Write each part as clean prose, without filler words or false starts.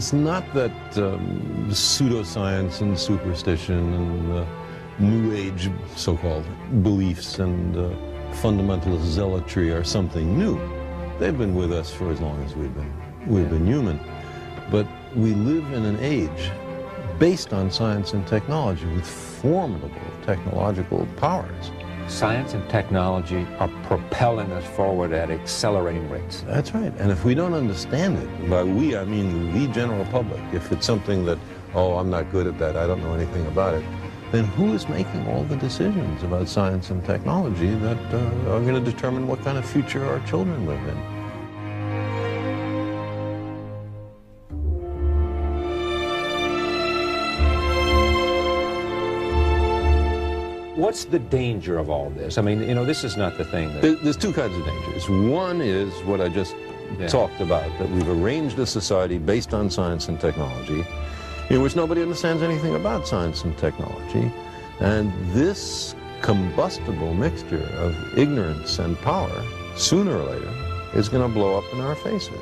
It's not that pseudoscience and superstition and New Age so-called beliefs and fundamentalist zealotry are something new. They've been with us for as long as we've been human. But we live in an age based on science and technology with formidable technological powers. Science and technology are propelling us forward at accelerating rates. That's right. And if we don't understand it, by we I mean the general public, if it's something that, oh, I'm not good at that, I don't know anything about it, then who is making all the decisions about science and technology that are going to determine what kind of future our children live in? What's the danger of all this? I mean, you know, this is not the thing that... There's two kinds of dangers. One is what I just talked about, that we've arranged a society based on science and technology, in which nobody understands anything about science and technology, and this combustible mixture of ignorance and power, sooner or later, is going to blow up in our faces.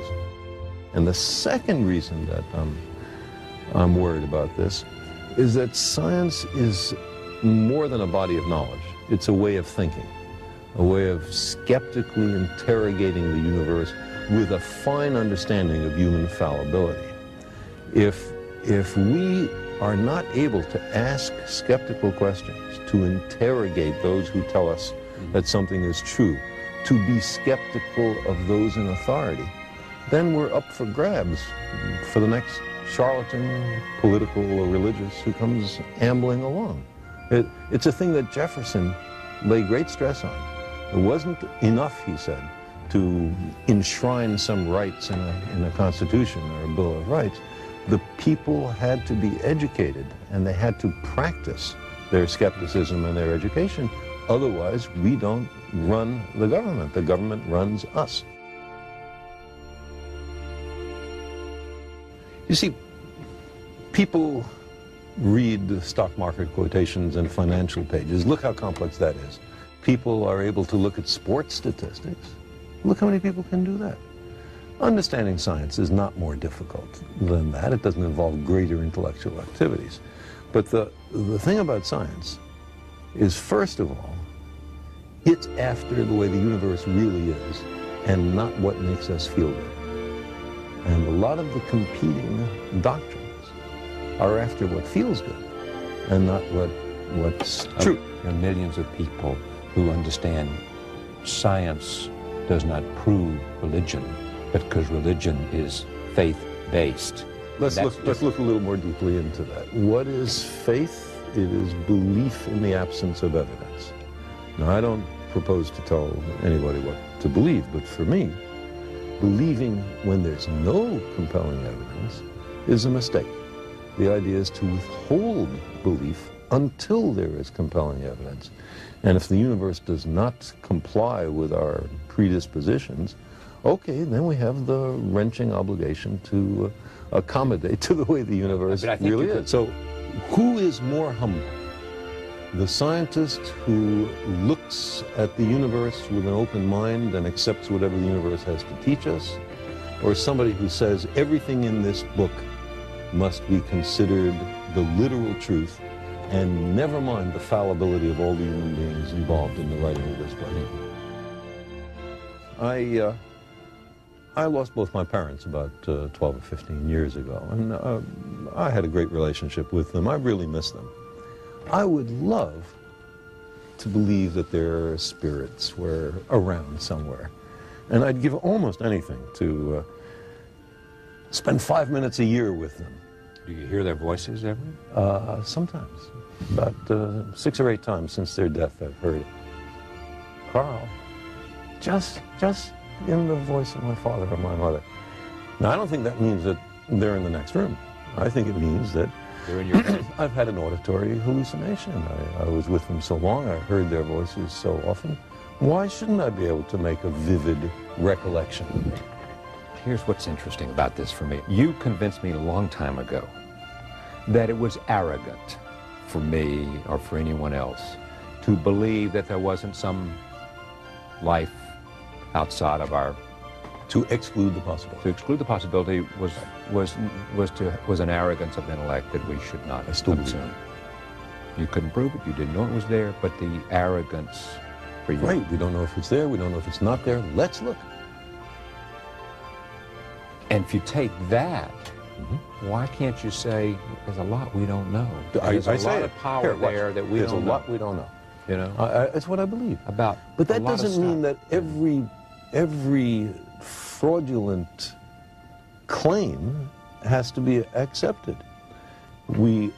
And the second reason that I'm worried about this is that science is more than a body of knowledge. It's a way of thinking, a way of skeptically interrogating the universe with a fine understanding of human fallibility. If we are not able to ask skeptical questions, to interrogate those who tell us that something is true, to be skeptical of those in authority, then we're up for grabs for the next charlatan, political or religious, who comes ambling along. It's a thing that Jefferson laid great stress on. It wasn't enough, he said, to enshrine some rights in a Constitution or a Bill of Rights. The people had to be educated, and they had to practice their skepticism and their education. Otherwise, we don't run the government. The government runs us. You see, people read the stock market quotations and financial pages. Look how complex that is. People are able to look at sports statistics. Look how many people can do that. Understanding science is not more difficult than that. It doesn't involve greater intellectual activities. But the thing about science is, first of all, it's after the way the universe really is and not what makes us feel good. And a lot of the competing doctrines are after what feels good and not what's true. There are millions of people who understand science does not prove religion, but because religion is faith-based. Let's look a little more deeply into that. What is faith? It is belief in the absence of evidence. Now, I don't propose to tell anybody what to believe, but for me, believing when there's no compelling evidence is a mistake. The idea is to withhold belief until there is compelling evidence. And if the universe does not comply with our predispositions, okay, then we have the wrenching obligation to accommodate to the way the universe really is. So who is more humble? The scientist who looks at the universe with an open mind and accepts whatever the universe has to teach us, or somebody who says everything in this book must be considered the literal truth, and never mind the fallibility of all the human beings involved in the writing of this book? I lost both my parents about 12 or 15 years ago, and I had a great relationship with them. I really miss them. I would love to believe that their spirits were around somewhere, and I'd give almost anything to spend 5 minutes a year with them. Do you hear their voices ever? Sometimes. About 6 or 8 times since their death I've heard Carl, just in the voice of my father or my mother. Now, I don't think that means that they're in the next room. I think it means that they're in your face. I've had an auditory hallucination. I was with them so long, I heard their voices so often. Why shouldn't I be able to make a vivid recollection? Here's what's interesting about this for me. You convinced me a long time ago that it was arrogant for me or for anyone else to believe that there wasn't some life outside of our To exclude the possibility. To exclude the possibility was an arrogance of intellect that we should not assume. You couldn't prove it, you didn't know it was there, but the arrogance for you. Right, we don't know if it's there, we don't know if it's not there, let's look. And if you take that, why can't you say, there's a lot we don't know? There's a lot of power there that we don't know. There's a lot we don't know. You know? It's what I believe. But that doesn't mean that every fraudulent claim has to be accepted. We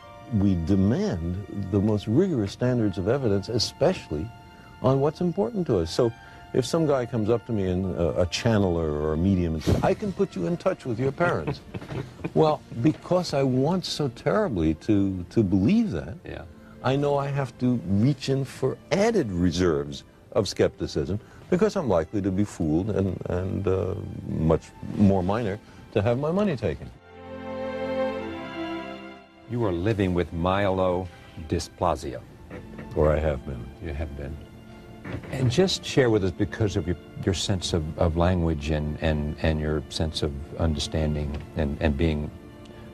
demand the most rigorous standards of evidence, especially on what's important to us. So if some guy comes up to me, and a channeler or a medium, and says, I can put you in touch with your parents. Well, because I want so terribly to believe that, I know I have to reach in for added reserves of skepticism, because I'm likely to be fooled and much more minor to have my money taken. You are living with myelodysplasia. Or I have been. You have been. And just share with us, because of your sense of language and your sense of understanding and being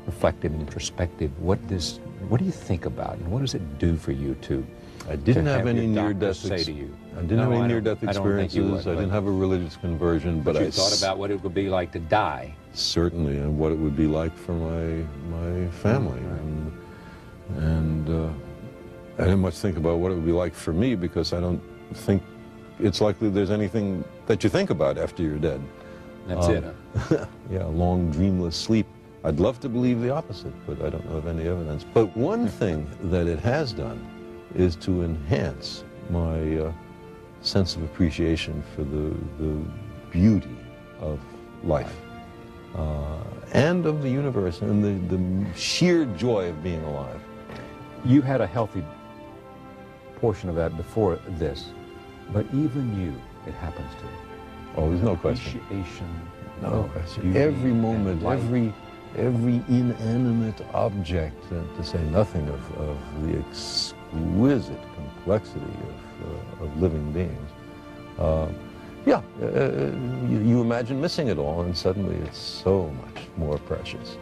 reflective and introspective, what do you think about, and what does it do for you to I didn't have any near-death experiences. I didn't have a religious conversion, but you thought about what it would be like to die. Certainly, and what it would be like for my family, and I didn't much think about what it would be like for me, because I don't think it's likely there's anything that you think about after you're dead. That's it. Huh? Yeah, long dreamless sleep. I'd love to believe the opposite, but I don't know of any evidence. But one thing that it has done is to enhance my sense of appreciation for the beauty of life and of the universe, and the sheer joy of being alive. You had a healthy portion of that before this, but even you, it happens to. Oh, there's no question. Appreciation. No question. Every moment, every inanimate object, to say nothing of the exquisite complexity of living beings. You imagine missing it all, and suddenly it's so much more precious.